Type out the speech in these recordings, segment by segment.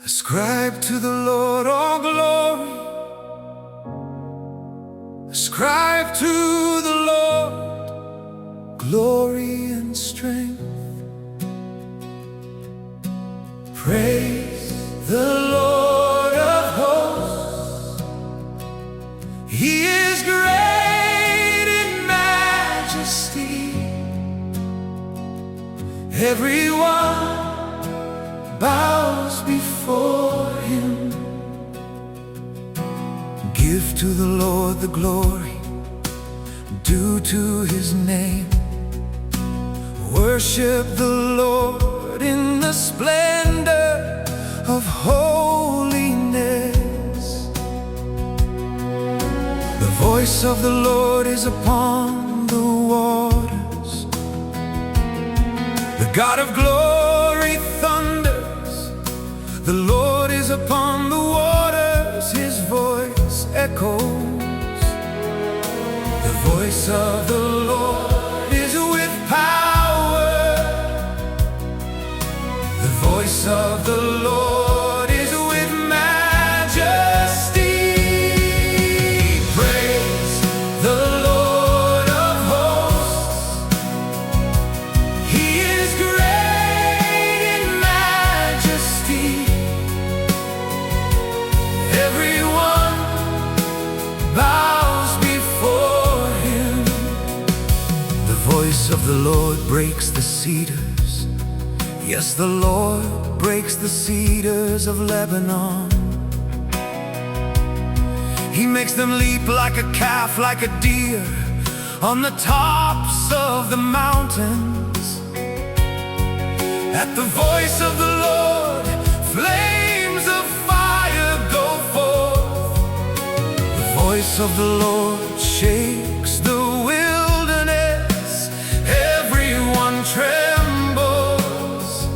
Ascribe to the Lord all glory. Ascribe to the Lord glory and strength. Praise the Lord of hosts. He is great in majesty. Everyone bows before him. Give to the Lord the glory due to his name. Worship the Lord in the splendor of holiness. The voice of the Lord is upon the waters. The God of glory thunders. The Lord is upon the waters. His voice echoes. The voice of the Lord is with power. The voice of the Lord is with majesty. Praise the Lord of hosts. He is great in majesty. Everyone bows before him. The voice of the Lord breaks the cedars. Yes, the Lord breaks the cedars of Lebanon. He makes them leap like a calf, like a deer on the tops of the mountains. At the voice of the Lord, flames of fire go forth. The voice of the Lord shakes the wilderness. Everyone trembles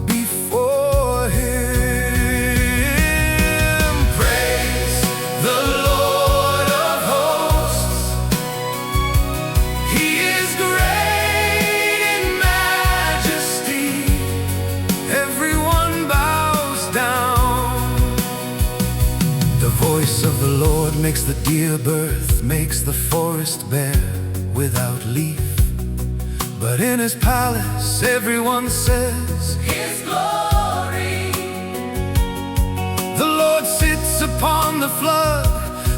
before him. Praise the Lord of hosts. He is great in majesty. Everyone bows down. The voice of the Lord makes the deer birth, makes the forest bare without leaf. But in his palace everyone says, His glory. The Lord sits upon the flood.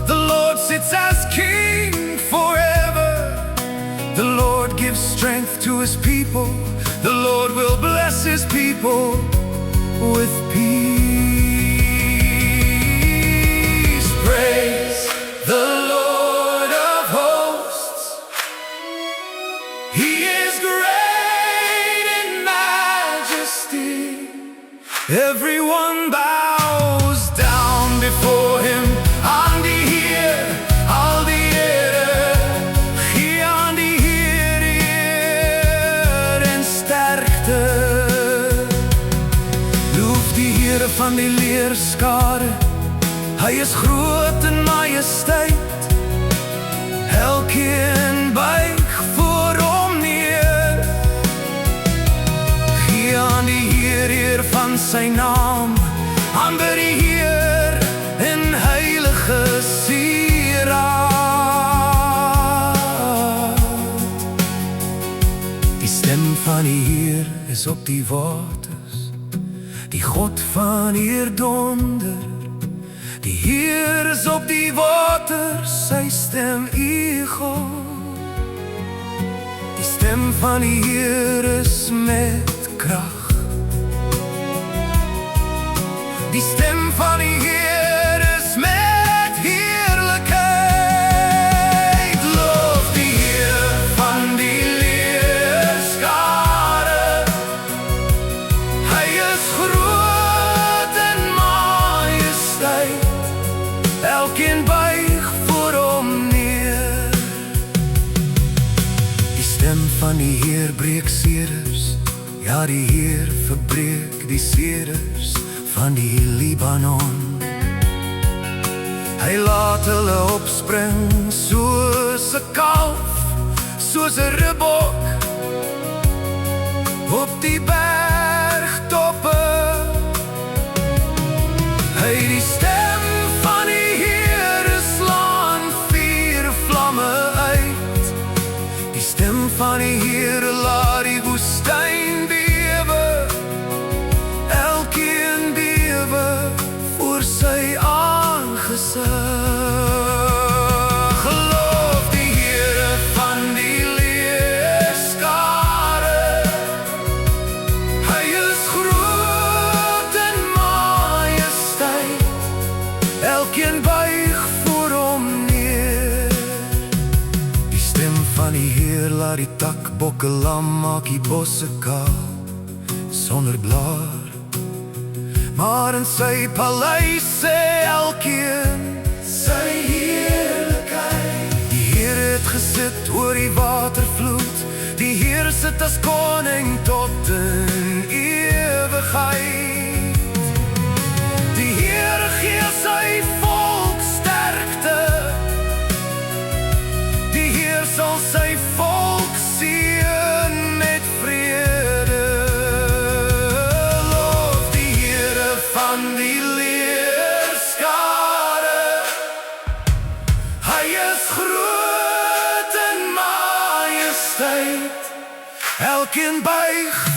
The Lord sits as king forever. The Lord gives strength to his people. The Lord will bless his people with peace. Praise the Lord of hosts. He is great in majesty. Everyone bows down before him. Aan die Heer, al die ere. Gee aan die Heer, die eer en sterkte. Loof die Here van die leerskare. Hy is groot in majesteit. Elkeen buig voor hom neer. Gee aan die Heer, eer van sy naam. Aanbid die Heer in heilige sieraad. Die stem van die Heer is op die waters. Die God van Heer donder. Die Heer is op die waters, sy stem ego. Die stem van die Heer is met krag. Die stem van die Heer is met heerlikheid. Loof die Heer van die leerskare. Hy is groot in majesteit. Elkeen buig voor hom neer. Die stem van die Heer breek seders. Ja, die Heer verbreek die seders van die Libanon. Hy laat hulle opspring soos 'n kalf, soos 'n ribbok op die bergtoppe. Die stem van die Here slaan vier vlamme uit. Die stem van die Here laat die woestyn bewe. Elkeen bewe voor sy aangesig. Geloof die Here van die leerskare. Hy is groot in majesteit. Elkeen buig voor hom neer. Die stem van die Heer laat die takbokke lam, maak die bosse kaal sonder blaar. Maar in sy paleis sê elkeen sy heerlikheid. Die Heer het gesit oor die watervloed. Die Heer sit as koning tot in ewigheid. Die Heer gee sy volk sterkte. Die Heer sal sy volk seën met vrede. Loof die Here van die leerskare. Hy is groot in majesteit. Elkeen buig